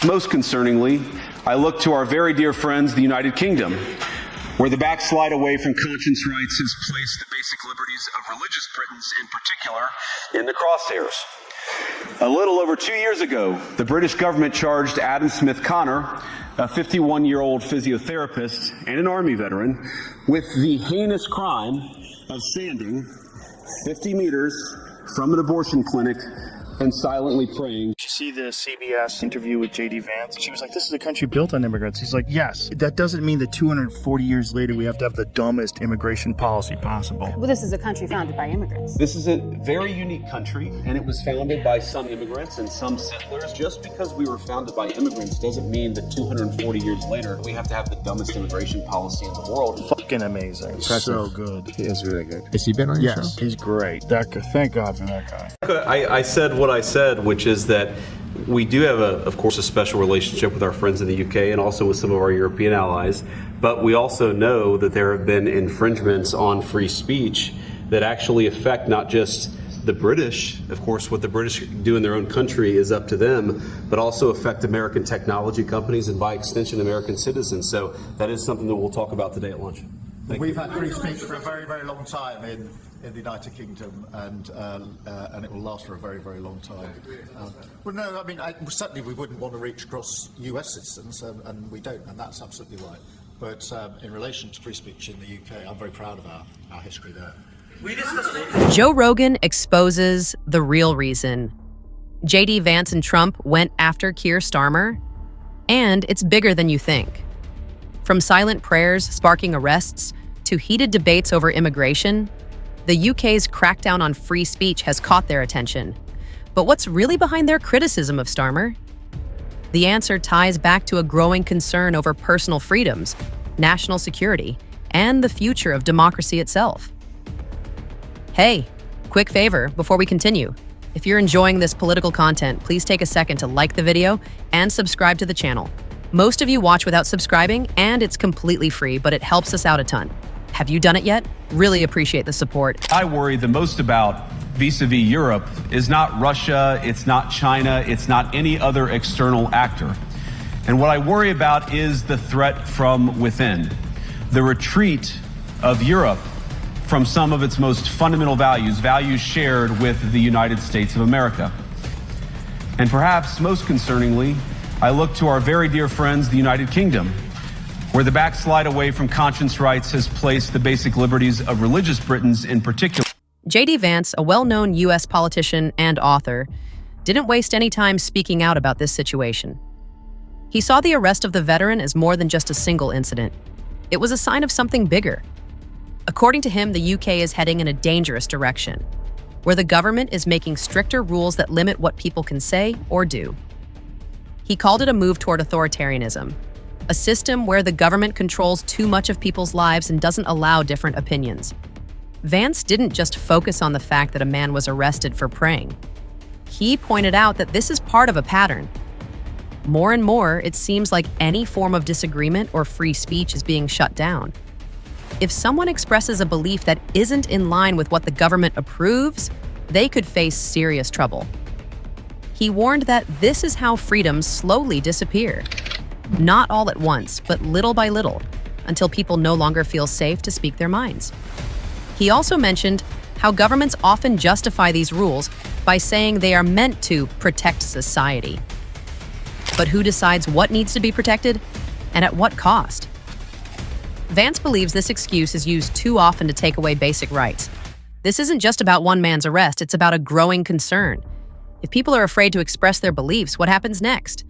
most concerningly, I look to our very dear friends, the United Kingdom, where the backslide away from conscience rights has placed the basic liberties of religious Britons in particular in the crosshairs. A little over 2 years ago, the British government charged Adam Smith Connor, a 51-year-old physiotherapist and an Army veteran, with the heinous crime of standing 50 meters from an abortion clinic and silently praying. Did you see the CBS interview with J.D. Vance? She was like, this is a country built on immigrants. He's like, yes. That doesn't mean that 240 years later we have to have the dumbest immigration policy possible. Well, this is a country founded by immigrants. This is a very unique country, and it was founded by some immigrants and some settlers. Just because we were founded by immigrants doesn't mean that 240 years later we have to have the dumbest immigration policy in the world. Fucking amazing. Impressive. So good. He is really good. Has he been on your show? Yes, he's great. That guy, thank God for that guy. I said what I said, which is that we do have, of course, a special relationship with our friends in the UK and also with some of our European allies, but we also know that there have been infringements on free speech that actually affect not just the British. Of course, what the British do in their own country is up to them, but also affect American technology companies and by extension American citizens. So that is something that we'll talk about today at lunch. We've had free speech for a very, very long time in the United Kingdom, and it will last for a very, very long time. Well, no, I mean, certainly we wouldn't want to reach across US citizens, and we don't, and that's absolutely right. But in relation to free speech in the UK, I'm very proud of our history there. Joe Rogan exposes the real reason J.D. Vance and Trump went after Keir Starmer, and it's bigger than you think. From silent prayers sparking arrests to heated debates over immigration, the UK's crackdown on free speech has caught their attention. But what's really behind their criticism of Starmer? The answer ties back to a growing concern over personal freedoms, national security, and the future of democracy itself. Hey, quick favor before we continue. If you're enjoying this political content, please take a second to like the video and subscribe to the channel. Most of you watch without subscribing, and it's completely free, but it helps us out a ton. Have you done it yet? Really appreciate the support. I worry the most about vis-a-vis Europe is not Russia, it's not China, it's not any other external actor. And what I worry about is the threat from within, the retreat of Europe from some of its most fundamental values, values shared with the United States of America. And perhaps most concerningly, I look to our very dear friends, the United Kingdom, where the backslide away from conscience rights has placed the basic liberties of religious Britons in particular. J.D. Vance, a well-known U.S. politician and author, didn't waste any time speaking out about this situation. He saw the arrest of the veteran as more than just a single incident. It was a sign of something bigger. According to him, the UK is heading in a dangerous direction, where the government is making stricter rules that limit what people can say or do. He called it a move toward authoritarianism, a system where the government controls too much of people's lives and doesn't allow different opinions. Vance didn't just focus on the fact that a man was arrested for praying. He pointed out that this is part of a pattern. More and more, it seems like any form of disagreement or free speech is being shut down. If someone expresses a belief that isn't in line with what the government approves, they could face serious trouble. He warned that this is how freedoms slowly disappear. Not all at once, but little by little, until people no longer feel safe to speak their minds. He also mentioned how governments often justify these rules by saying they are meant to protect society. But who decides what needs to be protected and at what cost? Vance believes this excuse is used too often to take away basic rights. This isn't just about one man's arrest, it's about a growing concern. If people are afraid to express their beliefs, what happens next?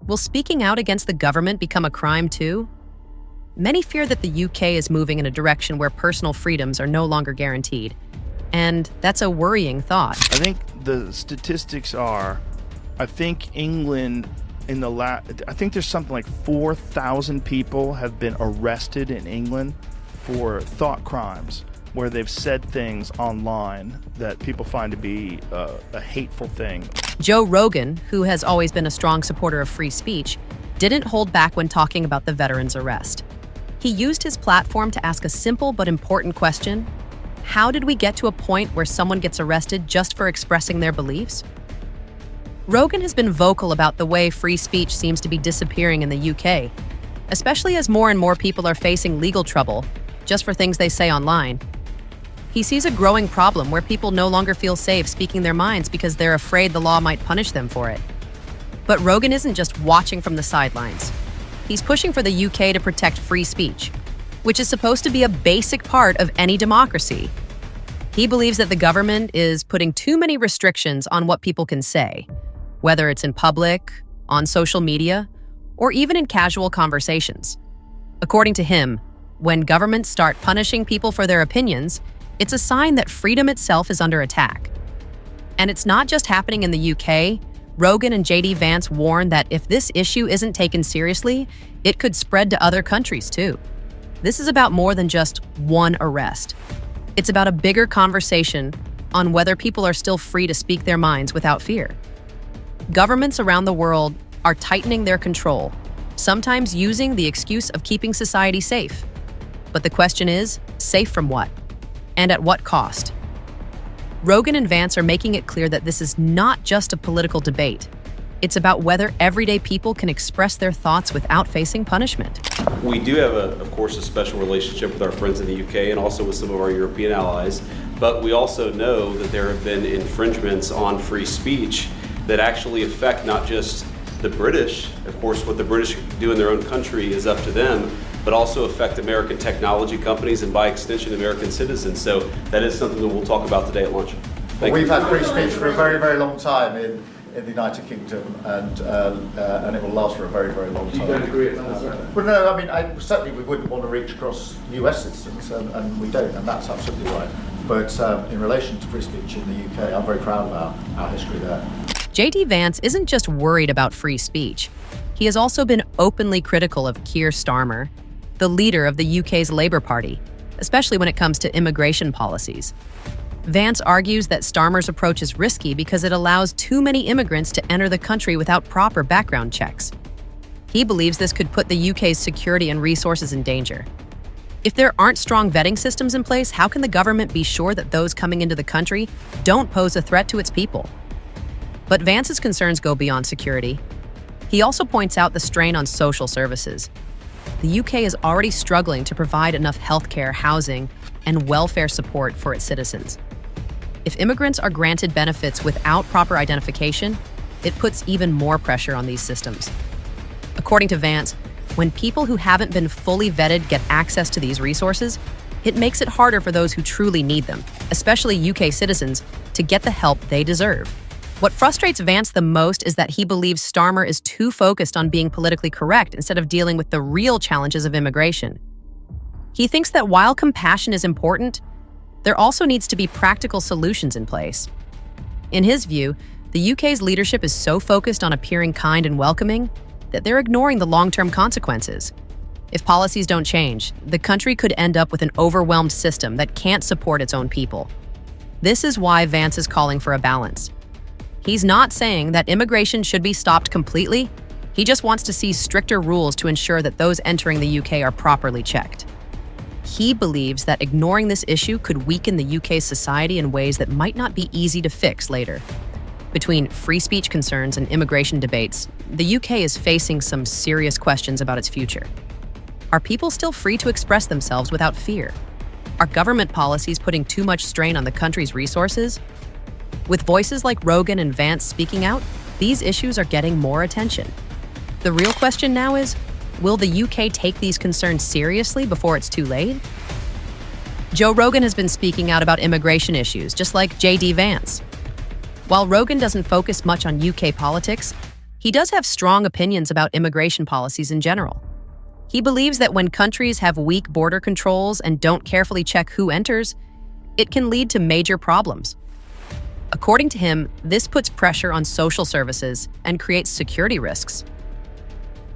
Will speaking out against the government become a crime too? Many fear that the UK is moving in a direction where personal freedoms are no longer guaranteed. And that's a worrying thought. I think the statistics are, I think England I think there's something like 4,000 people have been arrested in England for thought crimes, where they've said things online that people find to be a hateful thing. Joe Rogan, who has always been a strong supporter of free speech, didn't hold back when talking about the veteran's arrest. He used his platform to ask a simple but important question: how did we get to a point where someone gets arrested just for expressing their beliefs? Rogan has been vocal about the way free speech seems to be disappearing in the UK, especially as more and more people are facing legal trouble just for things they say online. He sees a growing problem where people no longer feel safe speaking their minds because they're afraid the law might punish them for it. But Rogan isn't just watching from the sidelines. He's pushing for the UK to protect free speech, which is supposed to be a basic part of any democracy. He believes that the government is putting too many restrictions on what people can say, whether it's in public, on social media, or even in casual conversations. According to him, when governments start punishing people for their opinions, it's a sign that freedom itself is under attack. And it's not just happening in the UK. Rogan and JD Vance warn that if this issue isn't taken seriously, it could spread to other countries too. This is about more than just one arrest. It's about a bigger conversation on whether people are still free to speak their minds without fear. Governments around the world are tightening their control, sometimes using the excuse of keeping society safe. But the question is, safe from what? And at what cost? Rogan and Vance are making it clear that this is not just a political debate. It's about whether everyday people can express their thoughts without facing punishment. We do have, of course, a special relationship with our friends in the UK and also with some of our European allies, but we also know that there have been infringements on free speech that actually affect not just the British. Of course, what the British do in their own country is up to them, but also affect American technology companies and by extension American citizens. So that is something that we'll talk about today at lunch. We've had free speech for a very, very long time in the United Kingdom, and it will last for a very, very long time. You don't agree with that? Well, no, I mean, certainly we wouldn't want to reach across US citizens, and we don't, and that's absolutely right. But in relation to free speech in the UK, I'm very proud about our history there. JD Vance isn't just worried about free speech. He has also been openly critical of Keir Starmer, the leader of the UK's Labour Party, especially when it comes to immigration policies. Vance argues that Starmer's approach is risky because it allows too many immigrants to enter the country without proper background checks. He believes this could put the UK's security and resources in danger. If there aren't strong vetting systems in place, how can the government be sure that those coming into the country don't pose a threat to its people? But Vance's concerns go beyond security. He also points out the strain on social services. The UK is already struggling to provide enough healthcare, housing, and welfare support for its citizens. If immigrants are granted benefits without proper identification, it puts even more pressure on these systems. According to Vance, when people who haven't been fully vetted get access to these resources, it makes it harder for those who truly need them, especially UK citizens, to get the help they deserve. What frustrates Vance the most is that he believes Starmer is too focused on being politically correct instead of dealing with the real challenges of immigration. He thinks that while compassion is important, there also needs to be practical solutions in place. In his view, the UK's leadership is so focused on appearing kind and welcoming that they're ignoring the long-term consequences. If policies don't change, the country could end up with an overwhelmed system that can't support its own people. This is why Vance is calling for a balance. He's not saying that immigration should be stopped completely. He just wants to see stricter rules to ensure that those entering the UK are properly checked. He believes that ignoring this issue could weaken the UK's society in ways that might not be easy to fix later. Between free speech concerns and immigration debates, the UK is facing some serious questions about its future. Are people still free to express themselves without fear? Are government policies putting too much strain on the country's resources? With voices like Rogan and Vance speaking out, these issues are getting more attention. The real question now is, will the UK take these concerns seriously before it's too late? Joe Rogan has been speaking out about immigration issues, just like JD Vance. While Rogan doesn't focus much on UK politics, he does have strong opinions about immigration policies in general. He believes that when countries have weak border controls and don't carefully check who enters, it can lead to major problems. According to him, this puts pressure on social services and creates security risks.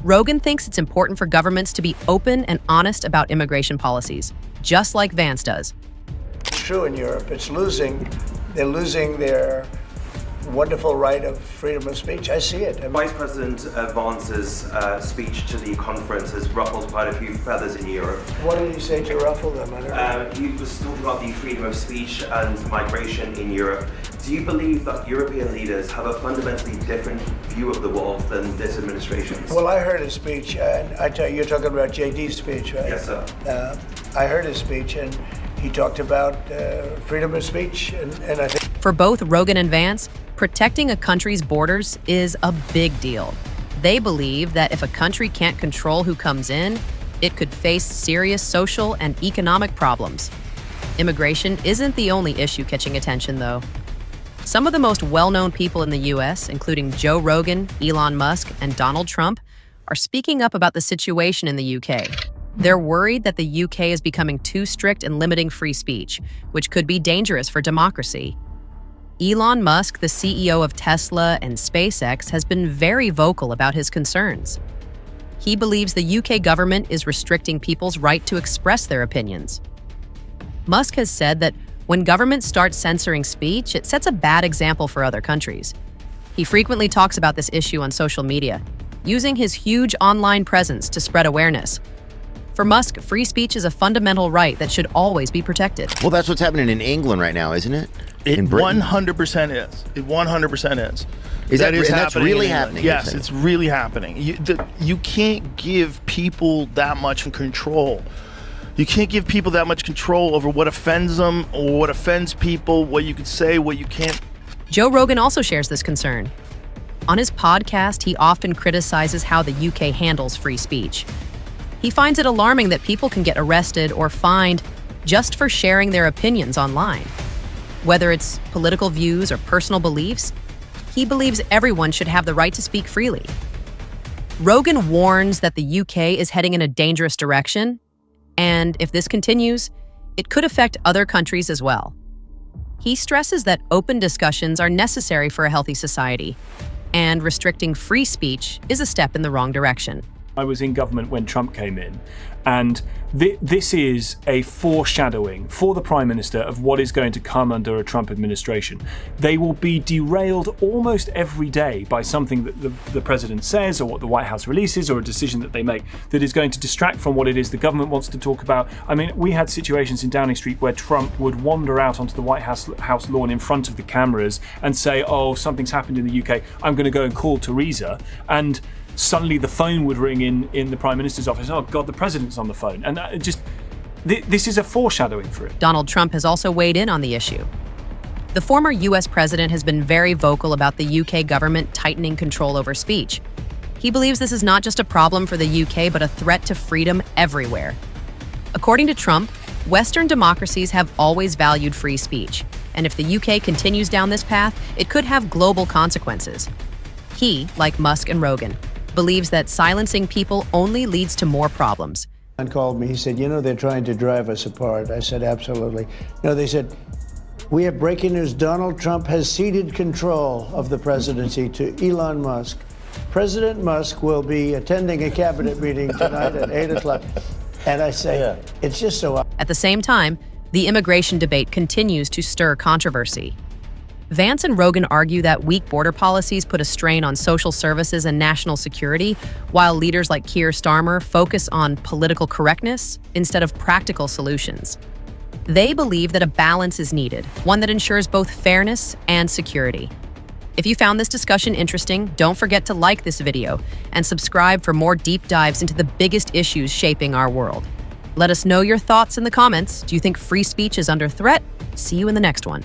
Rogan thinks it's important for governments to be open and honest about immigration policies, just like Vance does. It's true in Europe. They're losing their wonderful right of freedom of speech. I see it. Vice President Vance's speech to the conference has ruffled quite a few feathers in Europe. What did he say to ruffle them? I don't know. He was talking about the freedom of speech and migration in Europe. Do you believe that European leaders have a fundamentally different view of the world than this administration? Well, I heard his speech, and I tell you, you're talking about JD's speech, right? Yes, sir. I heard his speech, and he talked about freedom of speech, and I think... For both Rogan and Vance, protecting a country's borders is a big deal. They believe that if a country can't control who comes in, it could face serious social and economic problems. Immigration isn't the only issue catching attention, though. Some of the most well-known people in the U.S., including Joe Rogan, Elon Musk, and Donald Trump, are speaking up about the situation in the U.K. They're worried that the U.K. is becoming too strict in limiting free speech, which could be dangerous for democracy. Elon Musk, the CEO of Tesla and SpaceX, has been very vocal about his concerns. He believes the UK government is restricting people's right to express their opinions. Musk has said that when governments start censoring speech, it sets a bad example for other countries. He frequently talks about this issue on social media, using his huge online presence to spread awareness. For Musk, free speech is a fundamental right that should always be protected. Well, that's what's happening in England right now, isn't it? It In Britain. 100% is. It 100% is. Is that is and that's happening really in England. happening? Yes, it's really happening. You can't give people that much control. You can't give people that much control over what offends them or what offends people, what you can say, what you can't. Joe Rogan also shares this concern. On his podcast, he often criticizes how the UK handles free speech. He finds it alarming that people can get arrested or fined just for sharing their opinions online. Whether it's political views or personal beliefs, he believes everyone should have the right to speak freely. Rogan warns that the UK is heading in a dangerous direction, and if this continues, it could affect other countries as well. He stresses that open discussions are necessary for a healthy society, and restricting free speech is a step in the wrong direction. I was in government when Trump came in, and this is a foreshadowing for the Prime Minister of what is going to come under a Trump administration. They will be derailed almost every day by something that the President says or what the White House releases or a decision that they make that is going to distract from what it is the government wants to talk about. I mean, we had situations in Downing Street where Trump would wander out onto the White House lawn in front of the cameras and say, oh, something's happened in the UK, I'm going to go and call Theresa, and suddenly the phone would ring in the Prime Minister's office. Oh God, the President's on the phone. And this is a foreshadowing for it. Donald Trump has also weighed in on the issue. The former US president has been very vocal about the UK government tightening control over speech. He believes this is not just a problem for the UK, but a threat to freedom everywhere. According to Trump, Western democracies have always valued free speech, and if the UK continues down this path, it could have global consequences. He, like Musk and Rogan, believes that silencing people only leads to more problems. And called me, he said, you know, they're trying to drive us apart. I said, absolutely. No, they said, we have breaking news. Donald Trump has ceded control of the presidency to Elon Musk. President Musk will be attending a cabinet meeting tonight at 8 o'clock. And I say, it's just so... At the same time, the immigration debate continues to stir controversy. Vance and Rogan argue that weak border policies put a strain on social services and national security, while leaders like Keir Starmer focus on political correctness instead of practical solutions. They believe that a balance is needed, one that ensures both fairness and security. If you found this discussion interesting, don't forget to like this video and subscribe for more deep dives into the biggest issues shaping our world. Let us know your thoughts in the comments. Do you think free speech is under threat? See you in the next one.